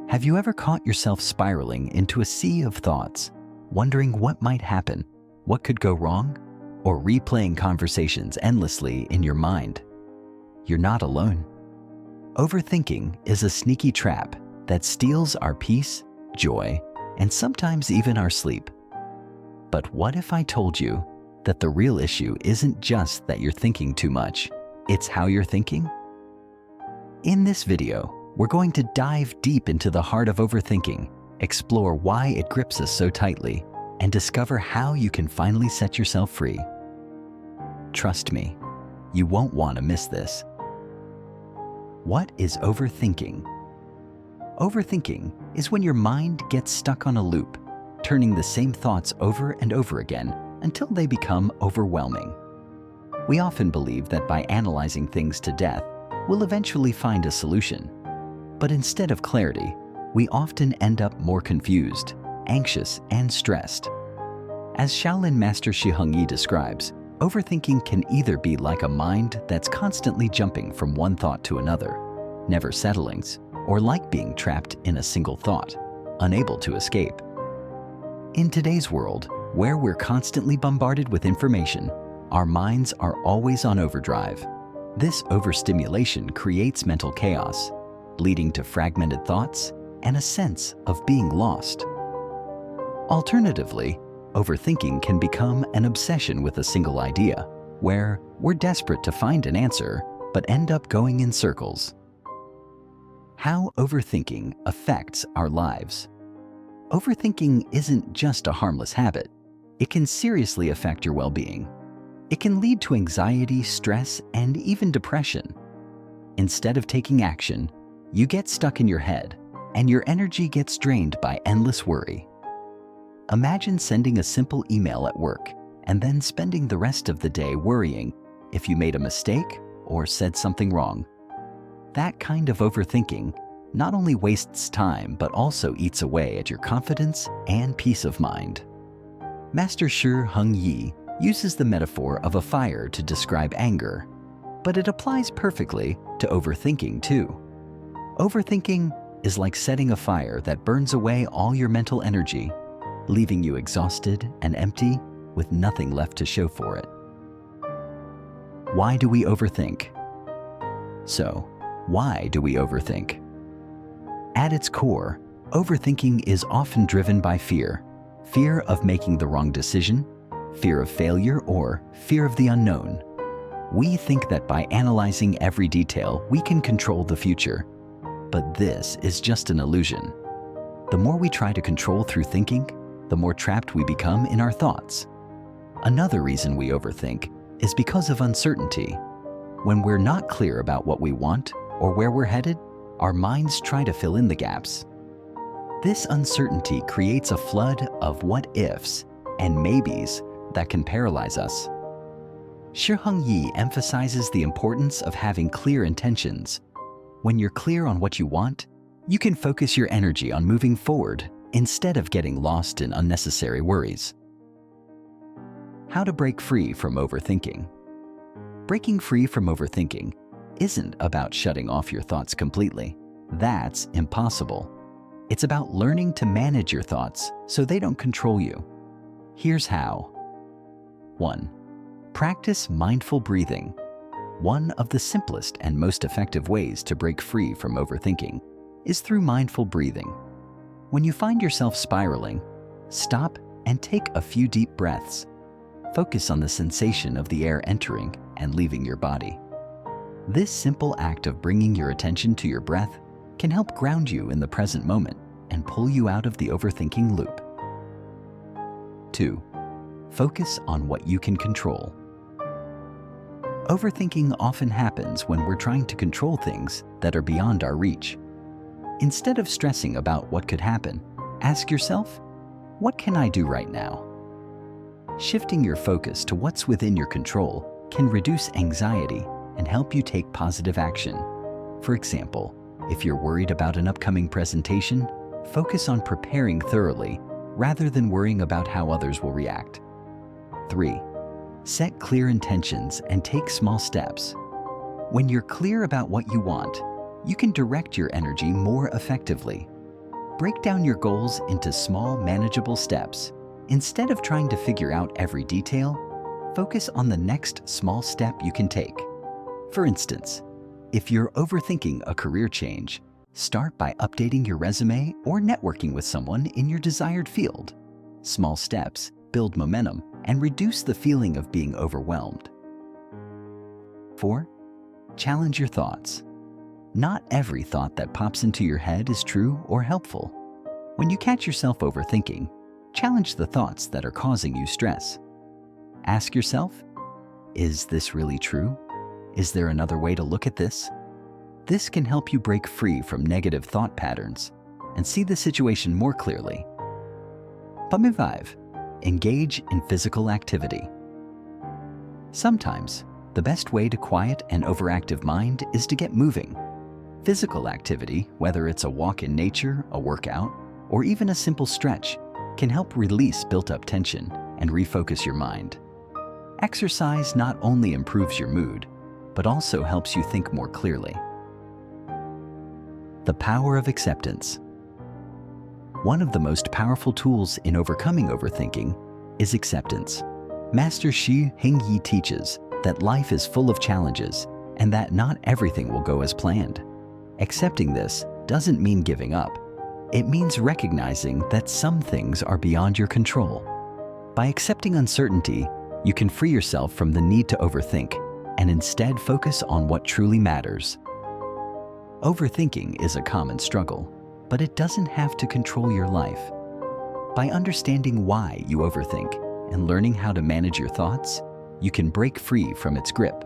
Have you ever caught yourself spiraling into a sea of thoughts, wondering what might happen, what could go wrong, or replaying conversations endlessly in your mind? You're not alone. Overthinking is a sneaky trap that steals our peace, joy, and sometimes even our sleep. But what if I told you that the real issue isn't just that you're thinking too much, it's how you're thinking? In this video, we're going to dive deep into the heart of overthinking, explore why it grips us so tightly, and discover how you can finally set yourself free. Trust me, you won't want to miss this. What is overthinking? Overthinking is when your mind gets stuck on a loop, turning the same thoughts over and over again until they become overwhelming. We often believe that by analyzing things to death, we'll eventually find a solution. But instead of clarity, we often end up more confused, anxious, and stressed. As Shaolin Master Shiheng Yi describes, overthinking can either be like a mind that's constantly jumping from one thought to another, never settling, or like being trapped in a single thought, unable to escape. In today's world, where we're constantly bombarded with information, our minds are always on overdrive. This overstimulation creates mental chaos, leading to fragmented thoughts and a sense of being lost. Alternatively, overthinking can become an obsession with a single idea, where we're desperate to find an answer but end up going in circles. How overthinking affects our lives. Overthinking isn't just a harmless habit. It can seriously affect your well-being. It can lead to anxiety, stress, and even depression. Instead of taking action, you get stuck in your head, and your energy gets drained by endless worry. Imagine sending a simple email at work and then spending the rest of the day worrying if you made a mistake or said something wrong. That kind of overthinking not only wastes time but also eats away at your confidence and peace of mind. Master Shiheng Yi uses the metaphor of a fire to describe anger, but it applies perfectly to overthinking too. Overthinking is like setting a fire that burns away all your mental energy, leaving you exhausted and empty with nothing left to show for it. Why do we overthink? So, why do we overthink? At its core, overthinking is often driven by fear. Fear of making the wrong decision, fear of failure, or fear of the unknown. We think that by analyzing every detail, we can control the future. But this is just an illusion. The more we try to control through thinking, the more trapped we become in our thoughts. Another reason we overthink is because of uncertainty. When we're not clear about what we want or where we're headed, our minds try to fill in the gaps. This uncertainty creates a flood of what-ifs and maybes that can paralyze us. Shiheng Yi emphasizes the importance of having clear intentions. When you're clear on what you want, you can focus your energy on moving forward instead of getting lost in unnecessary worries. How to break free from overthinking. Breaking free from overthinking isn't about shutting off your thoughts completely. That's impossible. It's about learning to manage your thoughts so they don't control you. Here's how. 1. Practice mindful breathing. One of the simplest and most effective ways to break free from overthinking is through mindful breathing. When you find yourself spiraling, stop and take a few deep breaths. Focus on the sensation of the air entering and leaving your body. This simple act of bringing your attention to your breath can help ground you in the present moment and pull you out of the overthinking loop. 2. Focus on what you can control. Overthinking often happens when we're trying to control things that are beyond our reach. Instead of stressing about what could happen, ask yourself, what can I do right now? Shifting your focus to what's within your control can reduce anxiety and help you take positive action. For example, if you're worried about an upcoming presentation, focus on preparing thoroughly rather than worrying about how others will react. 3. Set clear intentions and take small steps. When you're clear about what you want, you can direct your energy more effectively. Break down your goals into small, manageable steps. Instead of trying to figure out every detail, focus on the next small step you can take. For instance, if you're overthinking a career change, start by updating your resume or networking with someone in your desired field. Small steps build momentum and reduce the feeling of being overwhelmed. 4. Challenge your thoughts. Not every thought that pops into your head is true or helpful. When you catch yourself overthinking, challenge the thoughts that are causing you stress. Ask yourself, is this really true? Is there another way to look at this? This can help you break free from negative thought patterns and see the situation more clearly. 5. Engage in physical activity. Sometimes, the best way to quiet an overactive mind is to get moving. Physical activity, whether it's a walk in nature, a workout, or even a simple stretch, can help release built-up tension and refocus your mind. Exercise not only improves your mood, but also helps you think more clearly. The power of acceptance. One of the most powerful tools in overcoming overthinking is acceptance. Master Xu Hengyi teaches that life is full of challenges and that not everything will go as planned. Accepting this doesn't mean giving up. It means recognizing that some things are beyond your control. By accepting uncertainty, you can free yourself from the need to overthink and instead focus on what truly matters. Overthinking is a common struggle, but it doesn't have to control your life. By understanding why you overthink and learning how to manage your thoughts, you can break free from its grip.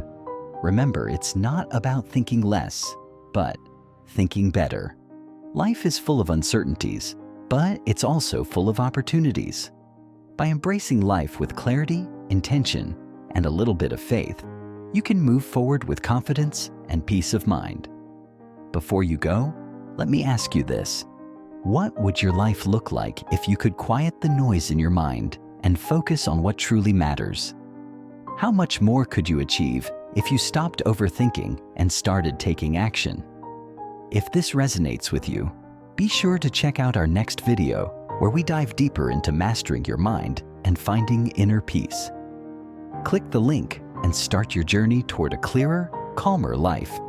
Remember, it's not about thinking less, but thinking better. Life is full of uncertainties, but it's also full of opportunities. By embracing life with clarity, intention, and a little bit of faith, you can move forward with confidence and peace of mind. Before you go, let me ask you this. What would your life look like if you could quiet the noise in your mind and focus on what truly matters? How much more could you achieve if you stopped overthinking and started taking action? If this resonates with you, be sure to check out our next video where we dive deeper into mastering your mind and finding inner peace. Click the link and start your journey toward a clearer, calmer life.